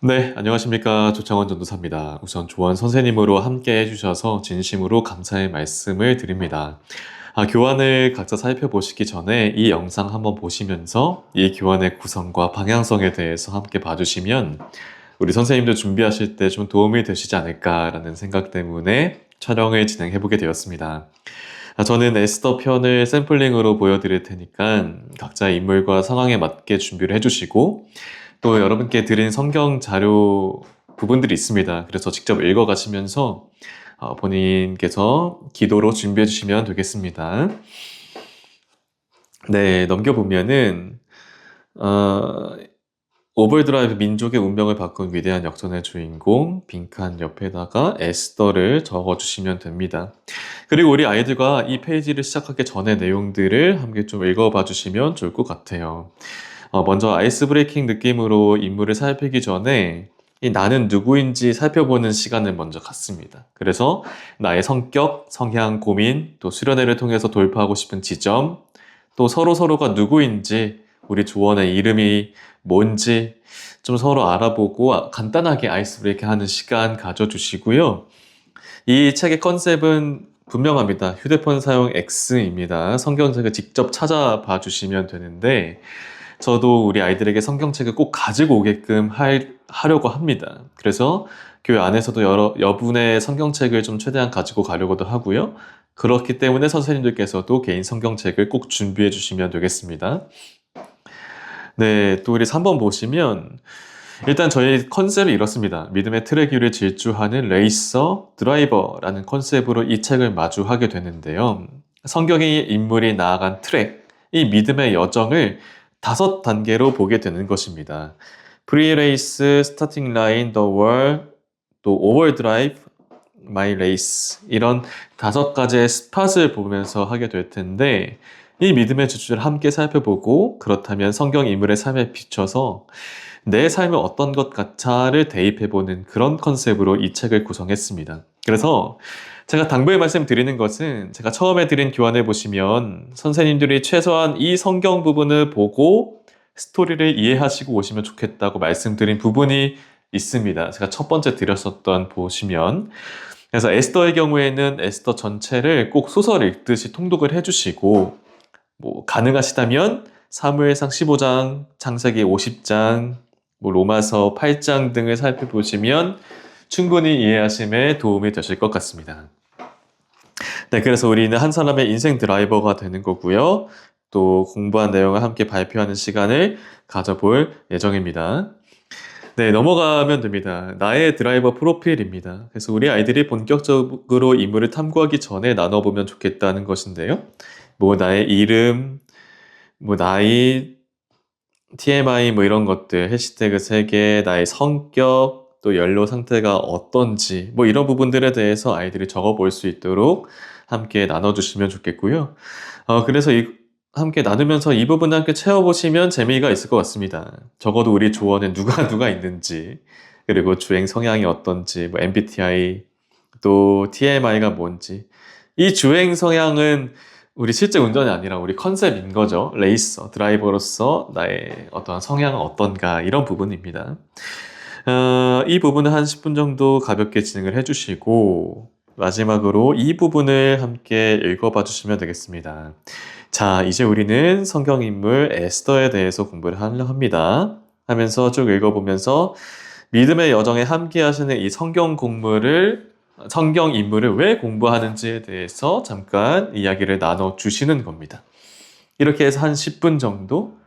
네, 안녕하십니까. 조창원 전도사입니다. 우선 조원 선생님으로 함께 해주셔서 진심으로 감사의 말씀을 드립니다. 교환을 각자 살펴보시기 전에 이 영상 한번 보시면서 이 교환의 구성과 방향성에 대해서 함께 봐주시면 우리 선생님도 준비하실 때 좀 도움이 되시지 않을까라는 생각 때문에 촬영을 진행해보게 되었습니다. 저는 에스더 편을 샘플링으로 보여드릴 테니까 각자의 인물과 상황에 맞게 준비를 해주시고 또 여러분께 드린 성경 자료 부분들이 있습니다. 그래서 직접 읽어가시면서 본인께서 기도로 준비해 주시면 되겠습니다. 네, 넘겨보면은 어, 오버드라이브 민족의 운명을 바꾼 위대한 역전의 주인공 빈칸 옆에다가 에스더를 적어주시면 됩니다. 그리고 우리 아이들과 이 페이지를 시작하기 전에 내용들을 함께 좀 읽어봐 주시면 좋을 것 같아요. 먼저 아이스 브레이킹 느낌으로 인물을 살피기 전에 이 나는 누구인지 살펴보는 시간을 먼저 갖습니다. 그래서 나의 성격, 성향, 고민, 또 수련회를 통해서 돌파하고 싶은 지점, 또 서로가 누구인지, 우리 조원의 이름이 뭔지 좀 서로 알아보고 간단하게 아이스 브레이킹 하는 시간 가져주시고요. 이 책의 컨셉은 분명합니다. 휴대폰 사용 X입니다. 성경책을 직접 찾아봐 주시면 되는데 저도 우리 아이들에게 성경책을 꼭 가지고 오게끔 하려고 합니다. 그래서 교회 안에서도 여분의 성경책을 좀 최대한 가지고 가려고도 하고요. 그렇기 때문에 선생님들께서도 개인 성경책을 꼭 준비해 주시면 되겠습니다. 네, 또 우리 3번 보시면 일단 저희 컨셉이 이렇습니다. 믿음의 트랙 위를 질주하는 레이서, 드라이버라는 컨셉으로 이 책을 마주하게 되는데요. 성경의 인물이 나아간 트랙, 이 믿음의 여정을 5단계로 보게 되는 것입니다. 프리레이스, 스타팅 라인, 더 월, 또 오버드라이브, 마이 레이스 이런 5가지의 스팟을 보면서 하게 될 텐데 이 믿음의 주주를 함께 살펴보고 그렇다면 성경 인물의 삶에 비춰서 내 삶은 어떤 것 같아를 대입해보는 그런 컨셉으로 이 책을 구성했습니다. 그래서 제가 당부의 말씀 드리는 것은 제가 처음에 드린 교환을 보시면 선생님들이 최소한 이 성경 부분을 보고 스토리를 이해하시고 오시면 좋겠다고 말씀드린 부분이 있습니다. 제가 첫 번째 드렸었던 보시면 그래서 에스더의 경우에는 에스더 전체를 꼭 소설 읽듯이 통독을 해주시고 뭐 가능하시다면 사무엘상 15장, 창세기 50장, 뭐 로마서 8장 등을 살펴보시면 충분히 이해하심에 도움이 되실 것 같습니다. 네, 그래서 우리는 한 사람의 인생 드라이버가 되는 거고요. 또 공부한 내용을 함께 발표하는 시간을 가져볼 예정입니다. 네, 넘어가면 됩니다. 나의 드라이버 프로필입니다. 그래서 우리 아이들이 본격적으로 인물을 탐구하기 전에 나눠보면 좋겠다는 것인데요. 뭐 나의 이름, 뭐 나이, TMI 뭐 이런 것들, 해시태그 3개, 나의 성격, 또 연료 상태가 어떤지 뭐 이런 부분들에 대해서 아이들이 적어볼 수 있도록 함께 나눠주시면 좋겠고요. 그래서 함께 나누면서 이 부분을 함께 채워보시면 재미가 있을 것 같습니다. 적어도 우리 조원에 누가 있는지, 그리고 주행 성향이 어떤지, 뭐 MBTI, 또 TMI가 뭔지. 이 주행 성향은 우리 실제 운전이 아니라 우리 컨셉인 거죠. 레이서, 드라이버로서 나의 어떤 성향은 어떤가 이런 부분입니다. 이 부분은 한 10분 정도 가볍게 진행을 해주시고 마지막으로 이 부분을 함께 읽어봐 주시면 되겠습니다. 자, 이제 우리는 성경인물 에스더에 대해서 공부를 하려 합니다. 하면서 쭉 읽어보면서 믿음의 여정에 함께 하시는 이 성경 인물을 왜 공부하는지에 대해서 잠깐 이야기를 나눠 주시는 겁니다. 이렇게 해서 한 10분 정도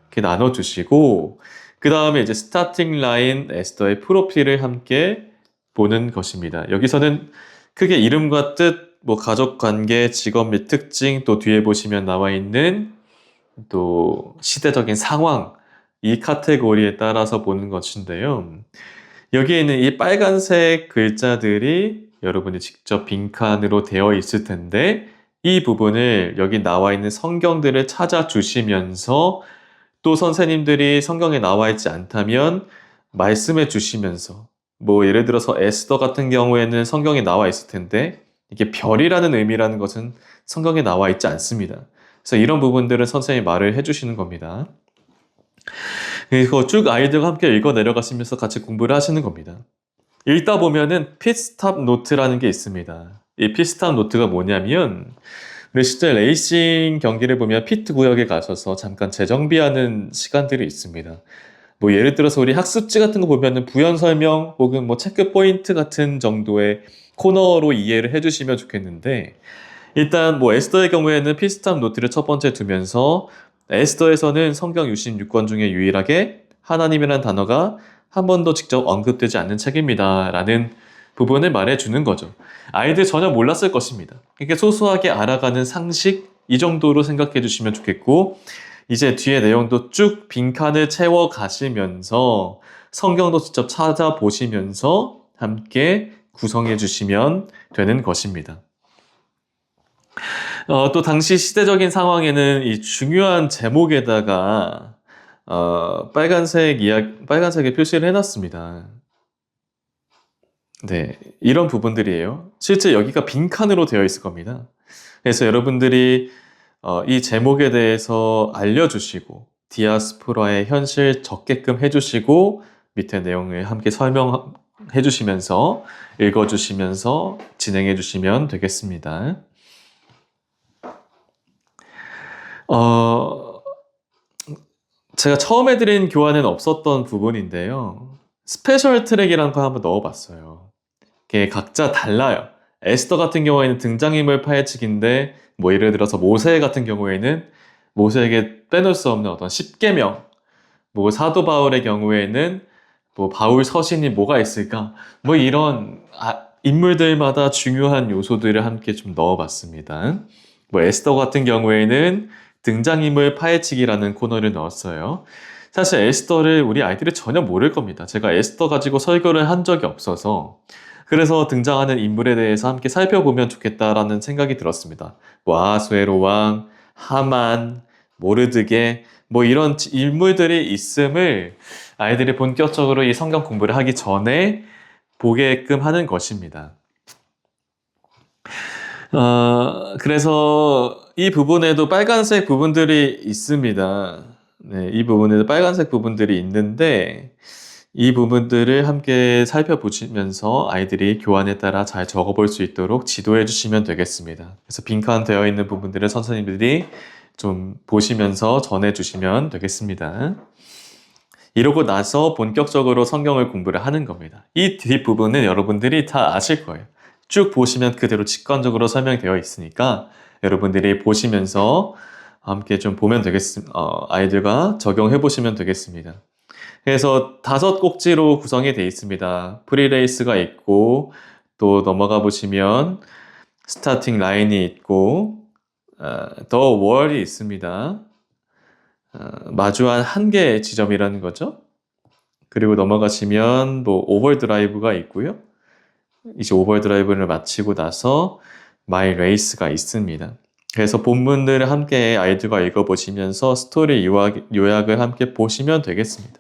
이렇게 나눠 주시고 그 다음에 이제 스타팅 라인 에스더의 프로필을 함께 보는 것입니다. 여기서는 크게 이름과 뜻, 뭐 가족 관계, 직업 및 특징, 또 뒤에 보시면 나와 있는 또 시대적인 상황, 이 카테고리에 따라서 보는 것인데요. 여기에 있는 이 빨간색 글자들이 여러분이 직접 빈칸으로 되어 있을 텐데 이 부분을 여기 나와 있는 성경들을 찾아주시면서 또 선생님들이 성경에 나와 있지 않다면 말씀해 주시면서 뭐 예를 들어서 에스더 같은 경우에는 성경에 나와 있을 텐데 이게 별이라는 의미라는 것은 성경에 나와 있지 않습니다. 그래서 이런 부분들은 선생님이 말을 해주시는 겁니다. 그리고 쭉 아이들과 함께 읽어 내려가시면서 같이 공부를 하시는 겁니다. 읽다 보면은 핏스탑 노트라는 게 있습니다. 이 핏스탑 노트가 뭐냐면 우리 실제 레이싱 경기를 보면 피트 구역에 가셔서 잠깐 재정비하는 시간들이 있습니다. 뭐 예를 들어서 우리 학습지 같은 거 보면은 부연 설명 혹은 뭐 체크 포인트 같은 정도의 코너로 이해를 해주시면 좋겠는데 일단 뭐 에스더의 경우에는 피스탑 노트를 첫 번째 두면서 에스더에서는 성경 66권 중에 유일하게 하나님이라는 단어가 한 번도 직접 언급되지 않는 책입니다. 라는 부분을 말해주는 거죠. 아이들 전혀 몰랐을 것입니다. 이렇게 소소하게 알아가는 상식 이 정도로 생각해 주시면 좋겠고 이제 뒤에 내용도 쭉 빈칸을 채워 가시면서 성경도 직접 찾아보시면서 함께 구성해 주시면 되는 것입니다. 또 당시 시대적인 상황에는 이 중요한 제목에다가 빨간색에 표시를 해놨습니다. 네, 이런 부분들이에요. 실제 여기가 빈칸으로 되어 있을 겁니다. 그래서 여러분들이 이 제목에 대해서 알려주시고 디아스포라의 현실 적게끔 해주시고 밑에 내용을 함께 설명해 주시면서 읽어주시면서 진행해 주시면 되겠습니다. 어, 제가 처음에 드린 교환은 없었던 부분인데요. 스페셜 트랙이라는 거 한번 넣어봤어요. 이게 각자 달라요. 에스더 같은 경우에는 등장인물 파헤치기인데, 뭐 예를 들어서 모세 같은 경우에는 모세에게 빼놓을 수 없는 어떤 십계명, 뭐 사도 바울의 경우에는 뭐 바울 서신이 뭐가 있을까, 뭐 이런 인물들마다 중요한 요소들을 함께 좀 넣어봤습니다. 뭐 에스더 같은 경우에는 등장인물 파헤치기라는 코너를 넣었어요. 사실 에스더를 우리 아이들이 전혀 모를 겁니다. 제가 에스더 가지고 설교를 한 적이 없어서 그래서 등장하는 인물에 대해서 함께 살펴보면 좋겠다라는 생각이 들었습니다. 뭐 아하수에로 왕, 하만, 모르드게 뭐 이런 인물들이 있음을 아이들이 본격적으로 이 성경 공부를 하기 전에 보게끔 하는 것입니다. 그래서 이 부분에도 빨간색 부분들이 있습니다. 네, 이 부분에도 빨간색 부분들이 있는데 이 부분들을 함께 살펴보시면서 아이들이 교환에 따라 잘 적어볼 수 있도록 지도해 주시면 되겠습니다. 그래서 빈칸 되어 있는 부분들을 선생님들이 좀 보시면서 전해 주시면 되겠습니다. 이러고 나서 본격적으로 성경을 공부를 하는 겁니다. 이 뒷부분은 여러분들이 다 아실 거예요. 쭉 보시면 그대로 직관적으로 설명되어 있으니까 여러분들이 보시면서 함께 좀 보면 아이들과 적용해 보시면 되겠습니다. 그래서 5꼭지로 구성이 되어 있습니다. 프리레이스가 있고 또 넘어가 보시면 스타팅 라인이 있고 더 월이 있습니다. 마주한 한 개의 지점이라는 거죠. 그리고 넘어가시면 뭐 오버드라이브가 있고요. 이제 오버드라이브를 마치고 나서 마이 레이스가 있습니다. 그래서 본문들을 함께 아이들과 읽어보시면서 스토리 요약을 함께 보시면 되겠습니다.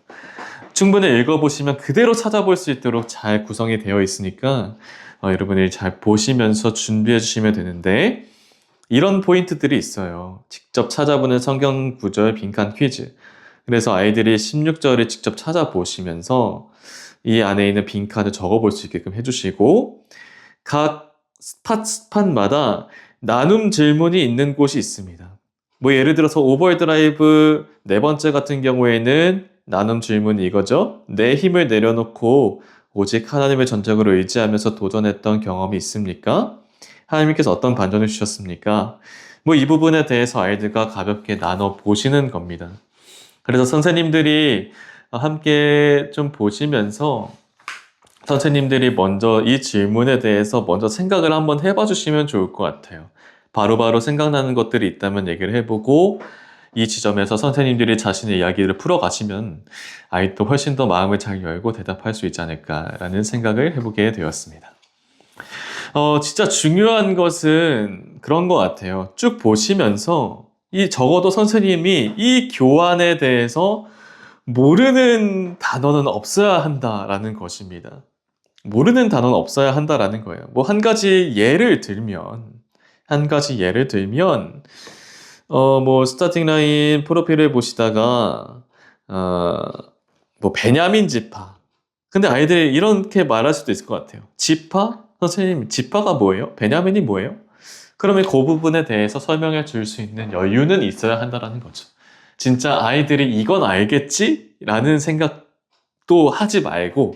충분히 읽어보시면 그대로 찾아볼 수 있도록 잘 구성이 되어 있으니까 여러분이 잘 보시면서 준비해 주시면 되는데 이런 포인트들이 있어요. 직접 찾아보는 성경 구절 빈칸 퀴즈. 그래서 아이들이 16절을 직접 찾아보시면서 이 안에 있는 빈칸을 적어볼 수 있게끔 해주시고 각 스팟마다 나눔 질문이 있는 곳이 있습니다. 뭐 예를 들어서 오버드라이브 4번째 같은 경우에는 나눔 질문이 이거죠. 내 힘을 내려놓고 오직 하나님의 전적으로 의지하면서 도전했던 경험이 있습니까? 하나님께서 어떤 반전을 주셨습니까? 뭐 이 부분에 대해서 아이들과 가볍게 나눠 보시는 겁니다. 그래서 선생님들이 함께 좀 보시면서 선생님들이 먼저 이 질문에 대해서 먼저 생각을 한번 해봐 주시면 좋을 것 같아요. 바로바로 생각나는 것들이 있다면 얘기를 해보고 이 지점에서 선생님들이 자신의 이야기를 풀어가시면 아이도 훨씬 더 마음을 잘 열고 대답할 수 있지 않을까라는 생각을 해보게 되었습니다. 진짜 중요한 것은 그런 것 같아요. 쭉 보시면서 적어도 선생님이 이 교환에 대해서 모르는 단어는 없어야 한다라는 것입니다. 모르는 단어는 없어야 한다라는 거예요. 뭐 한 가지 예를 들면 뭐 스타팅 라인 프로필을 보시다가 어, 뭐 베냐민 지파. 근데 아이들이 이렇게 말할 수도 있을 것 같아요. 지파? 선생님, 지파가 뭐예요? 베냐민이 뭐예요? 그러면 그 부분에 대해서 설명해 줄 수 있는 여유는 있어야 한다는 거죠. 진짜 아이들이 이건 알겠지? 라는 생각도 하지 말고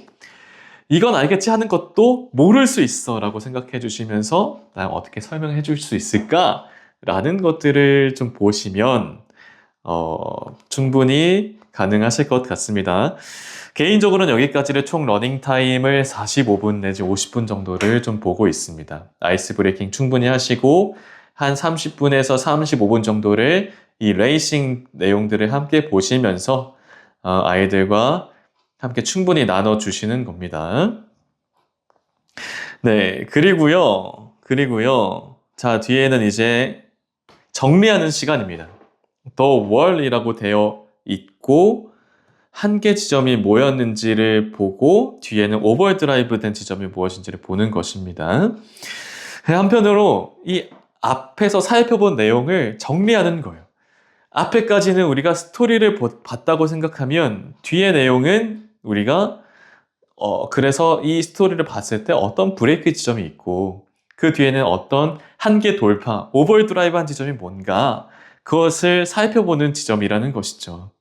이건 알겠지 하는 것도 모를 수 있어 라고 생각해 주시면서 나 어떻게 설명해 줄 수 있을까? 라는 것들을 좀 보시면 충분히 가능하실 것 같습니다. 개인적으로는 여기까지를 총 러닝 타임을 45분 내지 50분 정도를 좀 보고 있습니다. 아이스 브레이킹 충분히 하시고 한 30분에서 35분 정도를 이 레이싱 내용들을 함께 보시면서 아이들과 함께 충분히 나눠주시는 겁니다. 네, 그리고요. 자, 뒤에는 이제 정리하는 시간입니다. The Wall이라고 되어 있고 한계 지점이 뭐였는지를 보고 뒤에는 오버드라이브 된 지점이 무엇인지를 보는 것입니다. 한편으로 이 앞에서 살펴본 내용을 정리하는 거예요. 앞에까지는 우리가 스토리를 봤다고 생각하면 뒤의 내용은 우리가 그래서 이 스토리를 봤을 때 어떤 브레이크 지점이 있고 그 뒤에는 어떤 한계 돌파, 오버드라이브한 지점이 뭔가 그것을 살펴보는 지점이라는 것이죠.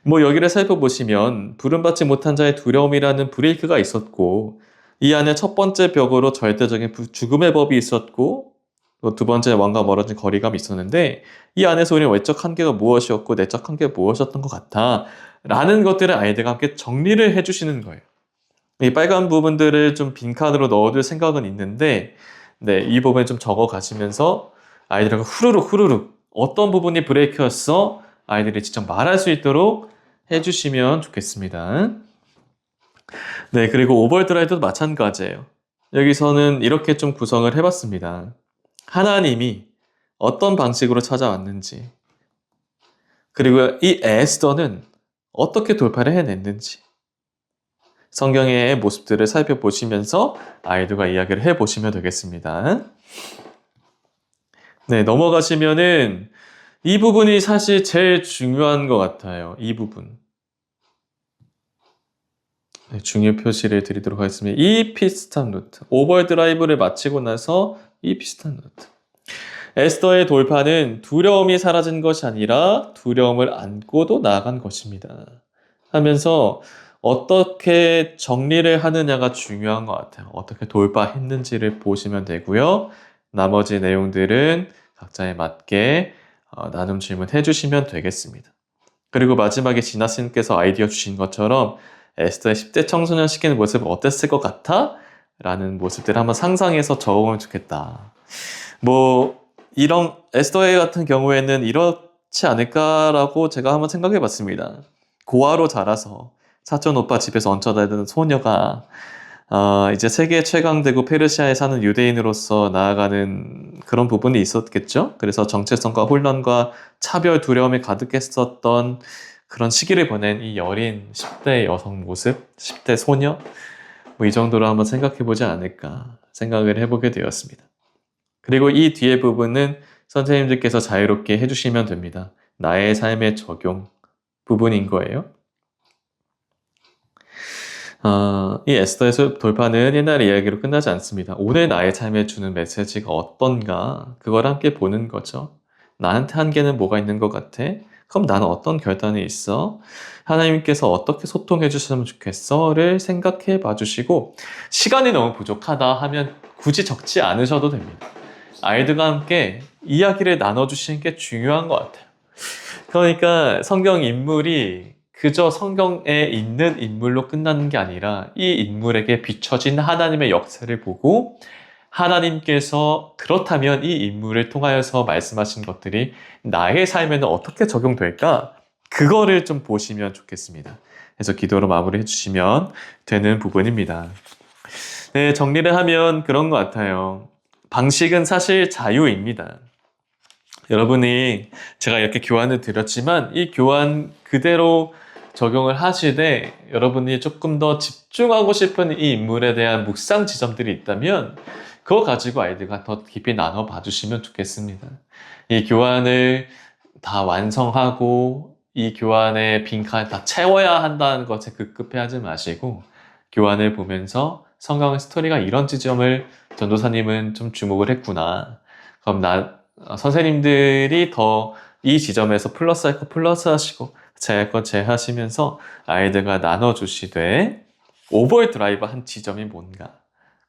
뭐 여기를 살펴보시면 부름받지 못한 자의 두려움이라는 브레이크가 있었고 이 안에 첫 번째 벽으로 절대적인 죽음의 법이 있었고 또 두 번째 왕과 멀어진 거리감이 있었는데 이 안에서 우리는 외적 한계가 무엇이었고 내적 한계가 무엇이었던 것 같아 라는 것들을 아이들과 함께 정리를 해주시는 거예요. 이 빨간 부분들을 좀 빈칸으로 넣어둘 생각은 있는데 네, 이 부분을 좀 적어 가시면서 아이들과 후루룩 어떤 부분이 브레이크였어? 아이들이 직접 말할 수 있도록 해주시면 좋겠습니다. 네, 그리고 오버드라이브도 마찬가지예요. 여기서는 이렇게 좀 구성을 해봤습니다. 하나님이 어떤 방식으로 찾아왔는지, 그리고 이 에스더는 어떻게 돌파를 해냈는지, 성경의 모습들을 살펴보시면서 아이들과 이야기를 해보시면 되겠습니다. 네, 넘어가시면은 이 부분이 사실 제일 중요한 것 같아요. 이 부분. 네, 중요 표시를 드리도록 하겠습니다. 이 비슷한 루트. 오버드라이브를 마치고 나서 이 비슷한 루트. 에스더의 돌파는 두려움이 사라진 것이 아니라 두려움을 안고도 나아간 것입니다. 하면서 어떻게 정리를 하느냐가 중요한 것 같아요. 어떻게 돌파했는지를 보시면 되고요. 나머지 내용들은 각자에 맞게 나눔 질문해 주시면 되겠습니다. 그리고 마지막에 진아씨님께서 아이디어 주신 것처럼 에스더의 10대 청소년 시키는 모습 어땠을 것 같아? 라는 모습들을 한번 상상해서 적으면 좋겠다. 뭐 이런 에스더 같은 경우에는 이렇지 않을까라고 제가 한번 생각해 봤습니다. 고아로 자라서 사촌 오빠 집에서 얹혀다니던 소녀가 이제 세계 최강대국 페르시아에 사는 유대인으로서 나아가는 그런 부분이 있었겠죠. 그래서 정체성과 혼란과 차별 두려움이 가득했었던 그런 시기를 보낸 이 여린 10대 여성 모습, 10대 소녀 뭐 이 정도로 한번 생각해 보지 않을까 생각을 해보게 되었습니다. 그리고 이 뒤에 부분은 선생님들께서 자유롭게 해주시면 됩니다. 나의 삶의 적용 부분인 거예요. 이 에스더의 돌파는 옛날의 이야기로 끝나지 않습니다. 오늘 나의 삶에 주는 메시지가 어떤가 그걸 함께 보는 거죠. 나한테 한계는 뭐가 있는 것 같아? 그럼 나는 어떤 결단이 있어? 하나님께서 어떻게 소통해 주셨으면 좋겠어?를 생각해 봐 주시고 시간이 너무 부족하다 하면 굳이 적지 않으셔도 됩니다. 아이들과 함께 이야기를 나눠주시는 게 중요한 것 같아요. 그러니까 성경 인물이 그저 성경에 있는 인물로 끝나는 게 아니라 이 인물에게 비춰진 하나님의 역사를 보고 하나님께서 그렇다면 이 인물을 통하여서 말씀하신 것들이 나의 삶에는 어떻게 적용될까? 그거를 좀 보시면 좋겠습니다. 그래서 기도로 마무리해 주시면 되는 부분입니다. 네, 정리를 하면 그런 것 같아요. 방식은 사실 자유입니다. 여러분이 제가 이렇게 교환을 드렸지만 이 교환 그대로 적용을 하시되 여러분이 조금 더 집중하고 싶은 이 인물에 대한 묵상 지점들이 있다면 그거 가지고 아이들과 더 깊이 나눠봐 주시면 좋겠습니다. 이 교환을 다 완성하고 이 교환의 빈칸을 다 채워야 한다는 것에 급급해하지 마시고 교환을 보면서 성경 스토리가 이런 지점을 전도사님은 좀 주목을 했구나. 그럼 선생님들이 더 이 지점에서 플러스할 거 플러스 하시고 제할 거 제하시면서 아이들과 나눠주시되 오버드라이브 한 지점이 뭔가,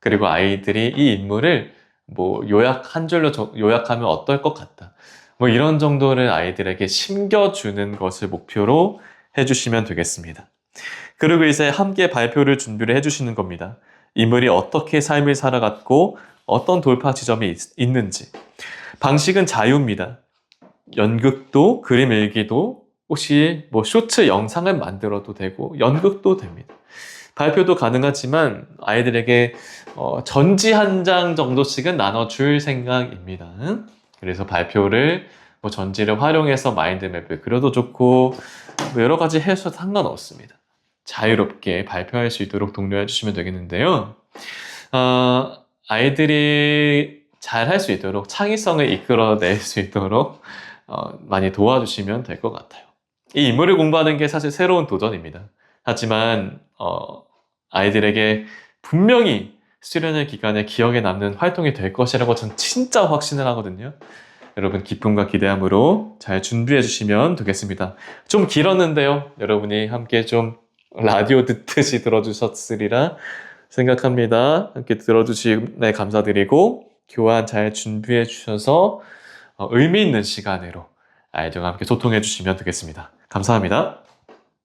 그리고 아이들이 이 인물을 뭐 한 줄로 요약하면 어떨 것 같다, 뭐 이런 정도를 아이들에게 심겨주는 것을 목표로 해주시면 되겠습니다. 그리고 이제 함께 발표를 준비를 해주시는 겁니다. 인물이 어떻게 삶을 살아갔고 어떤 돌파 지점이 있는지. 방식은 자유입니다. 연극도 그림 일기도 혹시 뭐 쇼츠 영상을 만들어도 되고 연극도 됩니다. 발표도 가능하지만 아이들에게 전지 한 장 정도씩은 나눠줄 생각입니다. 그래서 발표를 뭐 전지를 활용해서 마인드맵을 그려도 좋고 뭐 여러 가지 해서 상관없습니다. 자유롭게 발표할 수 있도록 독려해 주시면 되겠는데요. 아이들이 잘 할 수 있도록 창의성을 이끌어낼 수 있도록 많이 도와주시면 될 것 같아요. 이 인물을 공부하는 게 사실 새로운 도전입니다. 하지만 아이들에게 분명히 수련회 기간에 기억에 남는 활동이 될 것이라고 저는 진짜 확신을 하거든요. 여러분 기쁨과 기대함으로 잘 준비해 주시면 되겠습니다. 좀 길었는데요. 여러분이 함께 좀 라디오 듣듯이 들어주셨으리라 생각합니다. 함께 들어주시네 감사드리고 교환 잘 준비해 주셔서 의미 있는 시간으로 아이들과 함께 소통해 주시면 되겠습니다. 감사합니다.